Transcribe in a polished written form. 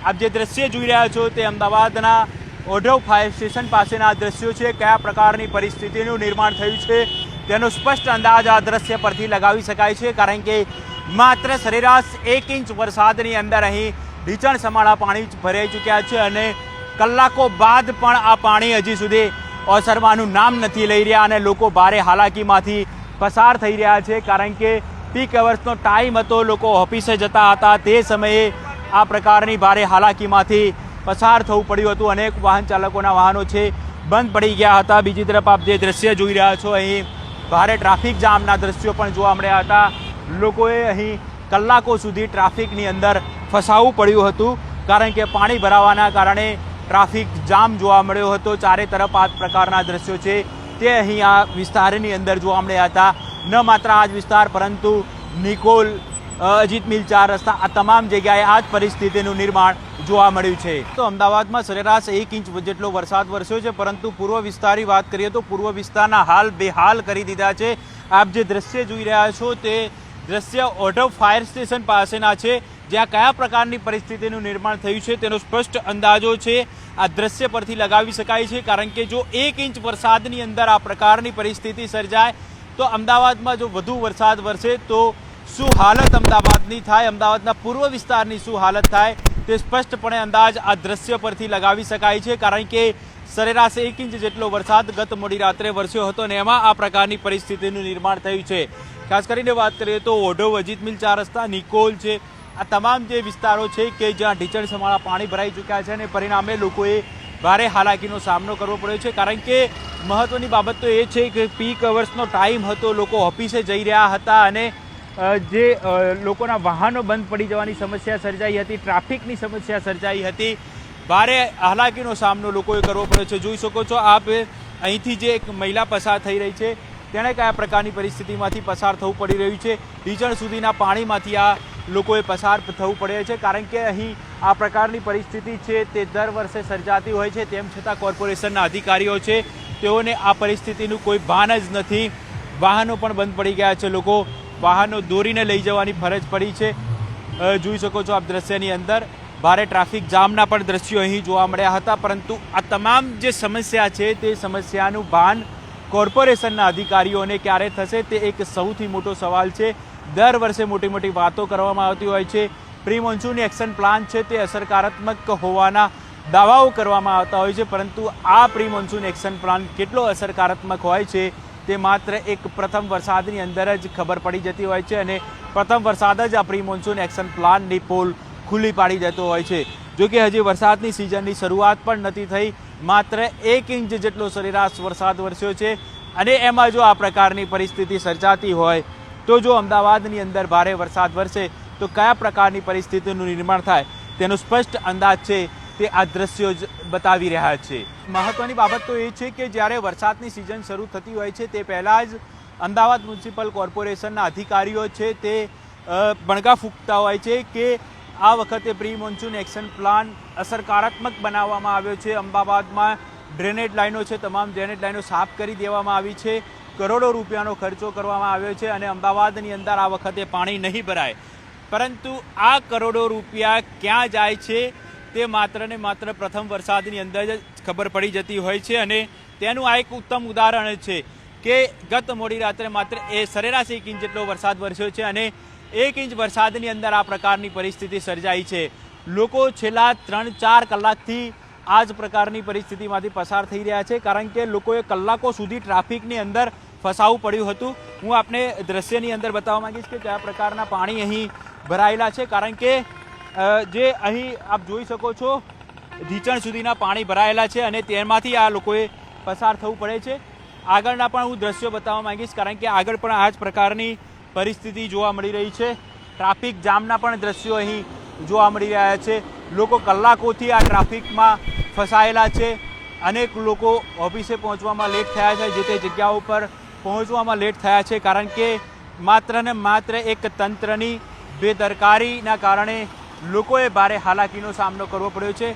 आप जे दृश्य જોઈ રહ્યા છો તે અમદાવાદના ઓઢવ ફાયર સ્ટેશન પાસેના દૃશ્યો છે। કયા પ્રકારની પરિસ્થિતિનું નિર્માણ થયું છે તેનો સ્પષ્ટ અંદાજ આ દૃશ્ય પરથી લગાવી શકાય છે, કારણ કે માત્ર સરેરાશ 1 ઇંચ વરસાદની અંદર અહીં ઢીચણ સમાળા પાણી ભરાઈ ચૂક્યા છે અને કલાકો બાદ પણ આ પાણી હજી સુધી ઓસરવાનું નામ નથી લઈ રહ્યા અને લોકો ભારે હાલાકીમાંથી પસાર થઈ રહ્યા છે, કારણ કે પીક અવર્સનો ટાઈમ હતો, લોકો ઓફિસે જતા હતા, તે સમયે આ પ્રકારની ભારે હાલાકીમાંથી પસાર થવું પડ્યું હતું। અનેક વાહન ચાલકોના વાહનો છે બંધ પડી ગયા હતા। બીજી તરફ આપ જે દૃશ્ય જોઈ રહ્યા છો અહીં ભારે ટ્રાફિક જામના દૃશ્યો પણ જોવા મળ્યા હતા। લોકોએ અહીં કલાકો સુધી ટ્રાફિકની અંદર ફસાવવું પડ્યું હતું, કારણ કે પાણી ભરાવાના કારણે ટ્રાફિક જામ જોવા મળ્યો હતો। ચારે તરફ આ પ્રકારના દૃશ્યો છે તે અહીં આ વિસ્તારની અંદર જોવા મળ્યા હતા। ન માત્ર આ જ વિસ્તાર પરંતુ નિકોલ, અજીત મિલ, 4 રસ્તા, આ તમામ જગ્યાએ આ જ પરિસ્થિતિનું નિર્માણ જોવા મળ્યું છે। તો અમદાવાદમાં સરેરાશ 1 ઇંચ જેટલો વરસાદ વરસ્યો છે, પરંતુ પૂર્વ વિસ્તારની વાત કરીએ તો પૂર્વ વિસ્તારના હાલ બેહાલ કરી દીધા છે। આપ જે દૃશ્ય જોઈ રહ્યા છો તે દૃશ્ય ઓઢવ ફાયર સ્ટેશન પાસેના છે, જ્યાં કયા પ્રકારની પરિસ્થિતિનું નિર્માણ થયું છે તેનો સ્પષ્ટ અંદાજો છે આ દૃશ્ય પરથી લગાવી શકાય છે, કારણ કે જો 1 ઇંચ વરસાદની અંદર આ પ્રકારની પરિસ્થિતિ સર્જાય તો અમદાવાદમાં જો વધુ વરસાદ વરસે તો શું હાલત અમદાવાદની થાય, અમદાવાદના પૂર્વ વિસ્તારની શું હાલત થાય તે સ્પષ્ટપણે અંદાજ આ દૃશ્ય પરથી લગાવી શકાય છે, કારણ કે સરેરાશ 1 ઇંચ જેટલો વરસાદ ગત મોડી રાત્રે વરસ્યો હતો અને એમાં આ પ્રકારની પરિસ્થિતિનું નિર્માણ થયું છે। ખાસ કરીને વાત કરીએ તો ઓઢવ, અજીત મિલ, 4 રસ્તા, નિકોલ છે, આ તમામ જે વિસ્તારો છે કે જ્યાં ઢીચણ સમાળા પાણી ભરાઈ ચૂક્યા છે અને પરિણામે લોકોએ ભારે હાલાકીનો સામનો કરવો પડ્યો છે, કારણ કે મહત્વની બાબત તો એ છે કે પીક અવર્સનો ટાઈમ હતો, લોકો ઓફિસે જઈ રહ્યા હતા અને જે લોકોના વાહનો બંધ પડી જવાની સમસ્યા સર્જાઈ હતી, ટ્રાફિકની સમસ્યા સર્જાઈ હતી, ભારે હાલાકીનો સામનો લોકોએ કરવો પડ્યો છે। જોઈ શકો છો આપ અહીંથી જે એક મહિલા પસાર થઈ રહી છે તેણે કયા પ્રકારની પરિસ્થિતિમાંથી પસાર થવું પડી રહ્યું છે। ઢીચણ સુધીના પાણીમાંથી આ લોકોએ પસાર થવું પડે છે, કારણ કે અહીં આ પ્રકારની પરિસ્થિતિ છે તે દર વર્ષે સર્જાતી હોય છે, તેમ છતાં કોર્પોરેશનના અધિકારીઓ છે તેઓને આ પરિસ્થિતિનું કોઈ ભાન જ નથી। વાહનો પણ બંધ પડી ગયા છે, લોકો વાહનો દોરીને લઈ જવાની ફરજ પડી છે। જોઈ શકો છો આપ દૃશ્યની અંદર ભારે ટ્રાફિક જામના પણ દ્રશ્યો અહીં જોવા મળ્યા હતા, પરંતુ આ તમામ જે સમસ્યા છે તે સમસ્યાનું ભાન કોર્પોરેશનના અધિકારીઓને ક્યારે થશે તે એક સૌથી મોટો સવાલ છે। દર વર્ષે મોટી મોટી વાતો કરવામાં આવતી હોય છે, પ્રી મોન્સૂન એક્શન પ્લાન છે તે અસરકારાત્મક હોવાના દાવાઓ કરવામાં આવતા હોય છે, પરંતુ આ પ્રી મોન્સૂન એક્શન પ્લાન કેટલો અસરકારાત્મક હોય છે તે માત્ર એક પ્રથમ વરસાદની અંદર જ ખબર પડી જતી હોય છે અને પ્રથમ વરસાદ જ આ પ્રી મોન્સૂન એક્શન પ્લાનની પોલ ખુલ્લી પાડી દેતો હોય છે। જો કે હજી વરસાદની સિઝનની શરૂઆત પણ નથી થઈ, માત્ર 1 ઇંચ જેટલો સરેરાશ વરસાદ વરસ્યો છે અને એમાં જો આ પ્રકારની પરિસ્થિતિ સર્જાતી હોય તો જો અમદાવાદની અંદર ભારે વરસાદ વરસે તો કયા પ્રકારની પરિસ્થિતિનું નિર્માણ થાય તેનો સ્પષ્ટ અંદાજ છે તે આ દ્રશ્યો જ બતાવી રહ્યા છે। મહત્વની બાબત તો એ છે કે જ્યારે વરસાદની સિઝન શરૂ થતી હોય છે તે પહેલાં જ અમદાવાદ મ્યુનિસિપલ કોર્પોરેશનના અધિકારીઓ છે તે બણગા ફૂંકતા હોય છે કે આ વખતે પ્રી મોન્સૂન એક્શન પ્લાન અસરકારાત્મક બનાવવામાં આવ્યો છે। અમદાવાદમાં ડ્રેનેજ લાઈનો છે, તમામ ડ્રેનેજ લાઈનો સાફ કરી દેવામાં આવી છે, કરોડો રૂપિયાનો ખર્ચો કરવામાં આવ્યો છે અને અમદાવાદની અંદર આ વખતે પાણી નહીં ભરાય, પરંતુ આ કરોડો રૂપિયા ક્યાં જાય છે તે માત્ર ને માત્ર પ્રથમ વરસાદની અંદર જ ખબર પડી જતી હોય છે અને તેનું આ એક ઉત્તમ ઉદાહરણ છે કે ગત મોડી રાત્રે માત્ર સરેરાશ 1 ઇંચ જેટલો વરસાદ વરસ્યો છે અને 1 ઇંચ વરસાદની અંદર આ પ્રકારની પરિસ્થિતિ સર્જાઈ છે। લોકો છેલ્લા 3-4 કલાકથી આ જ પ્રકારની પરિસ્થિતિમાંથી પસાર થઈ રહ્યા છે, કારણ કે લોકોએ કલાકો સુધી ટ્રાફિકની અંદર ફસાવવું પડ્યું હતું। હું આપને દ્રશ્યની અંદર બતાવવા માંગીશ કે કયા પ્રકારના પાણી અહીં ભરાયેલા છે, કારણ કે જે અહીં આપ જોઈ શકો છો ઢીચણ સુધીના પાણી ભરાયેલા છે અને તેમાંથી આ લોકોએ પસાર થવું પડે છે। આગળના પણ હું દ્રશ્યો બતાવવા માંગીશ, કારણ કે આગળ પણ આ જ પ્રકારની પરિસ્થિતિ જોવા મળી રહી છે। ટ્રાફિક જામના પણ દ્રશ્યો અહીં જોવા મળી રહ્યા છે। લોકો કલાકોથી આ ટ્રાફિકમાં ફસાયેલા છે, અનેક લોકો ઓફિસે પહોંચવામાં લેટ થયા છે, જે તે જગ્યાઓ પર પહોંચવામાં લેટ થયા છે, કારણ કે માત્ર ને માત્ર એક તંત્રની બેદરકારીના કારણે લોકોએ ભારે હાલાકીનો સામનો કરવો પડ્યો છે।